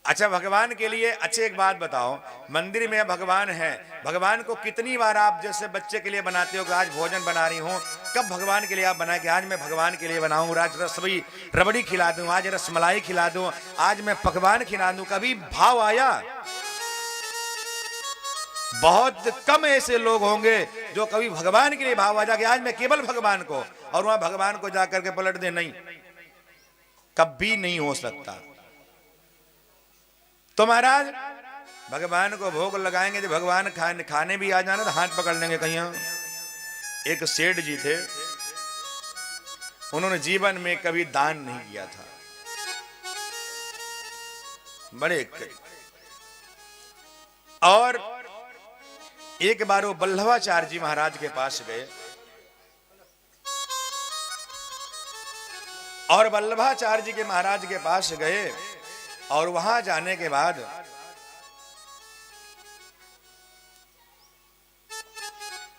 अच्छा भगवान के लिए अच्छे एक बात बताओ, मंदिर में भगवान है, भगवान को कितनी बार आप जैसे बच्चे के लिए बनाते हो कि आज भोजन बना रही हूं, कब भगवान के लिए आप बनाए कि आज मैं भगवान के लिए बनाऊं, आज रसोई रबड़ी खिला दूं, आज रसमलाई खिला दूं, आज मैं पकवान खिला दूं, कभी भाव आया? बहुत कम ऐसे लोग होंगे जो कभी भगवान के लिए भाव आ जाके आज मैं केवल भगवान को, और वहां भगवान को जाकर के पलट दे, नहीं, कभी नहीं हो सकता। तो महाराज भगवान को भोग लगाएंगे, जब भगवान खाने भी आ जाना तो हाथ पकड़ लेंगे कहीं। एक सेठ जी थे, उन्होंने जीवन में कभी दान नहीं किया था, बड़े और एक बार वो बल्लभाचार्य जी महाराज के पास गए और बल्लभाचार्य जी के महाराज के पास गए और वहां जाने के बाद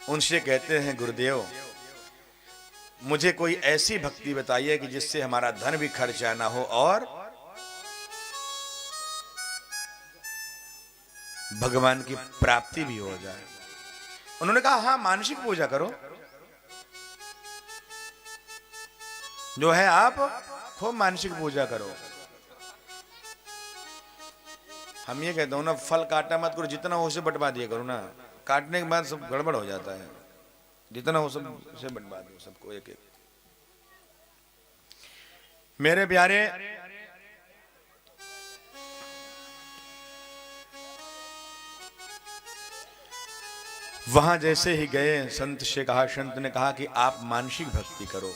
उनसे कहते हैं, गुरुदेव मुझे कोई ऐसी भक्ति बताइए कि जिससे हमारा धन भी खर्चा ना हो और भगवान की प्राप्ति भी हो जाए। उन्होंने कहा, हां मानसिक पूजा करो, जो है आप खूब मानसिक पूजा करो। हम ये कहते हो ना, फल काटा मत करो, जितना हो उसे बंटवा दिया करो ना, काटने के बाद सब गड़बड़ हो जाता है, जितना हो सब उसे बंटवा दो सबको एक एक। मेरे प्यारे वहां जैसे ही गए, संत से कहा, संत ने कहा कि आप मानसिक भक्ति करो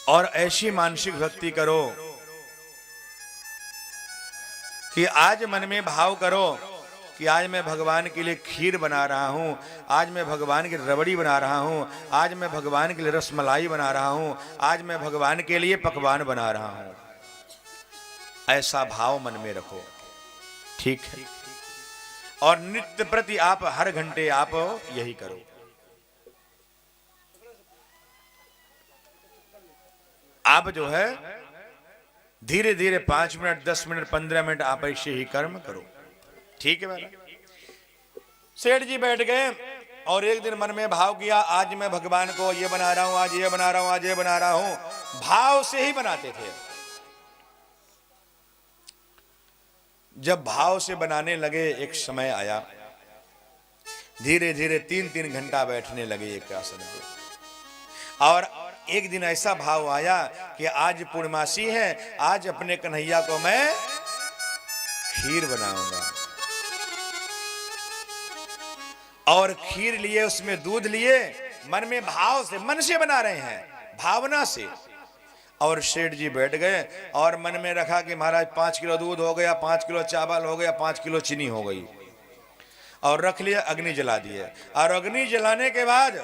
और ऐसी मानसिक भक्ति करो कि आज मन में भाव करो कि आज मैं भगवान के लिए खीर बना रहा हूं, आज मैं भगवान के लिए रबड़ी बना रहा हूं, आज मैं भगवान के लिए रसमलाई बना रहा हूं, आज मैं भगवान के लिए पकवान बना रहा हूं। ऐसा भाव मन में रखो, ठीक है? और नित्य प्रति आप हर घंटे आप यही करो। आप जो है धीरे धीरे 5 मिनट 10 मिनट 15 मिनट आप ऐसे ही कर्म करो, ठीक है महाराज? सेठ जी बैठ गए और एक दिन मन में भाव किया, आज मैं भगवान को ये बना रहा हूं, आज ये बना रहा हूं, आज ये बना रहा हूं। भाव से ही बनाते थे। जब भाव से बनाने लगे, एक समय आया, धीरे धीरे 3-3 घंटा बैठने लगे एक आसन पे। और एक दिन ऐसा भाव आया कि आज पूर्णमासी है, आज अपने कन्हैया को मैं खीर बनाऊंगा। और खीर लिए, उसमें दूध लिए, मन में भाव से, मन से बना रहे हैं, भावना से। और सेठ जी बैठ गए और मन में रखा कि महाराज 5 किलो दूध हो गया, 5 किलो चावल हो गया, 5 किलो चीनी हो गई, और रख लिया, अग्नि जला दिए। और अग्नि जलाने के बाद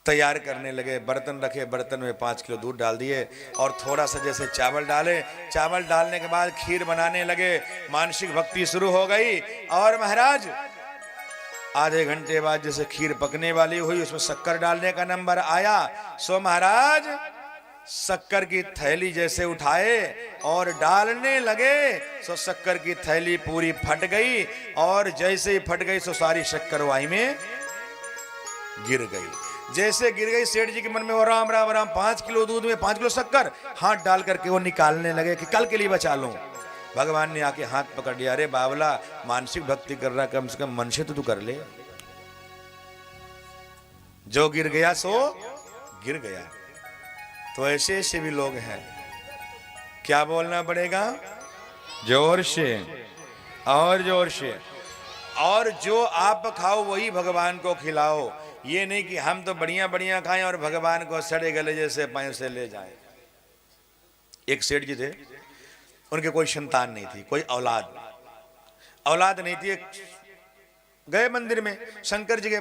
तैयार करने लगे, बर्तन रखे, बर्तन में 5 किलो दूध डाल दिए और थोड़ा सा जैसे चावल डाले, चावल डालने के बाद खीर बनाने लगे। मानसिक भक्ति शुरू हो गई और महाराज आधे घंटे बाद जैसे खीर पकने वाली हुई, उसमें शक्कर डालने का नंबर आया। सो महाराज शक्कर की थैली जैसे उठाए और डालने लगे, सो शक्कर की थैली पूरी फट गई, और जैसे ही फट गई सो सारी शक्कर वाई में गिर गई। जैसे गिर गई, सेठ जी के मन में वो राम राम राम, 5 किलो दूध में 5 किलो शक्कर, हाथ डाल करके वो निकालने लगे कि कल के लिए बचा लूं। भगवान ने आके हाथ पकड़ लिया, अरे बावला, मानसिक भक्ति कर रहा, कम से कम मन से तो तू कर ले। जो गिर गया सो गिर गया। तो ऐसे ऐसे भी लोग हैं, क्या बोलना पड़ेगा? जोर से और जोर से। और जो आप खाओ वही भगवान को खिलाओ। ये नहीं कि हम तो बढ़िया बढ़िया खाएं और भगवान को सड़े गले जैसे पैसे ले जाएं। एक सेठ जी थे, उनके कोई संतान नहीं थी, कोई औलाद नहीं थी। गए मंदिर में शंकर जी के,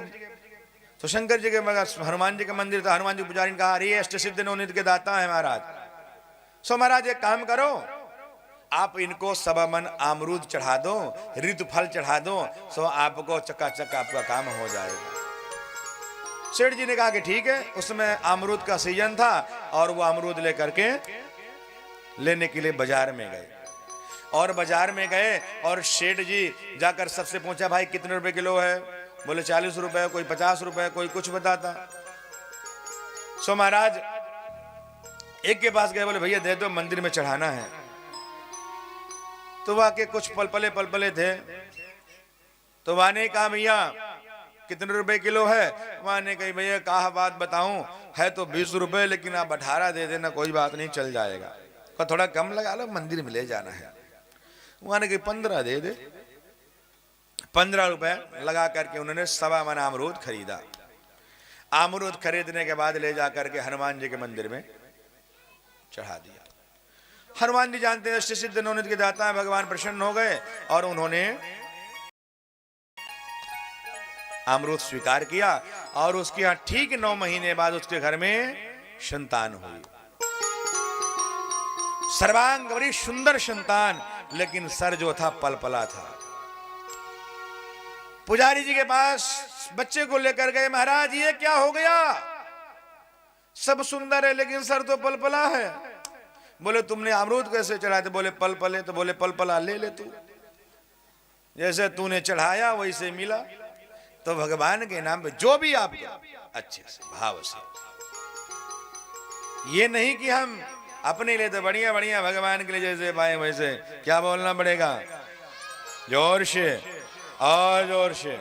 तो शंकर जी के हनुमान जी का मंदिर था। हनुमान जी पुजारी ने कहा, अरे अष्ट सिद्धि नवनीत के दाता है महाराज। सो महाराज एक काम करो, आप इनको सबमन अमरूद चढ़ा दो, ऋतु फल चढ़ा दो, सो आपको चकाचक आपका काम हो जाएगा। सेठ जी ने कहा कि ठीक है। उसमें अमरूद का सीजन था और वो अमरूद लेकर के लेने के लिए बाजार में गए। और बाजार में गए और सेठ जी जाकर सबसे पूछा, भाई कितने रुपए किलो है? बोले 40 रुपए, कोई 50 रुपए, कोई कुछ बताता। सो महाराज एक के पास गए, बोले भैया दे दो, मंदिर में चढ़ाना है। तो वहां के कुछ पलपले थे। तो वहां ने कहा भैया कितने रुपए किलो है? वहां ने कही भैया कहा बात बताऊं, है तो 20 रुपए, लेकिन आप 18 दे देना, कोई बात नहीं, चल जाएगा। तो थोड़ा कम लगा लो, मंदिर में ले जाना है। वहां ने कही 15 दे दे। 15 रुपए लगा करके उन्होंने 1.25 मन अमरूद खरीदा। अमरूद खरीदने के बाद ले जाकर के हनुमान जी के मंदिर में चढ़ा दिया। हनुमान जी जानते हैं सिद्ध नवनीत के दाता है, भगवान प्रसन्न हो गए और उन्होंने अमरूद स्वीकार किया। और उसके यहां ठीक 9 महीने बाद उसके घर में संतान हुई। सर्वांग बड़ी सुंदर संतान, लेकिन सर जो था पलपला था। पुजारी जी के पास बच्चे को लेकर गए, महाराज ये क्या हो गया? सब सुंदर है लेकिन सर तो पलपला है। बोले तुमने अमरूद कैसे चढ़ाए? तो बोले पलपले। तो बोले पलपला ले ले तू, जैसे तूने चढ़ाया वैसे मिला। तो भगवान के नाम पे जो भी आप अच्छे से भाव से, ये नहीं कि हम अपने लिए तो बढ़िया बढ़िया, भगवान के लिए जैसे पाए वैसे। क्या बोलना पड़ेगा? जोर से और जोर से।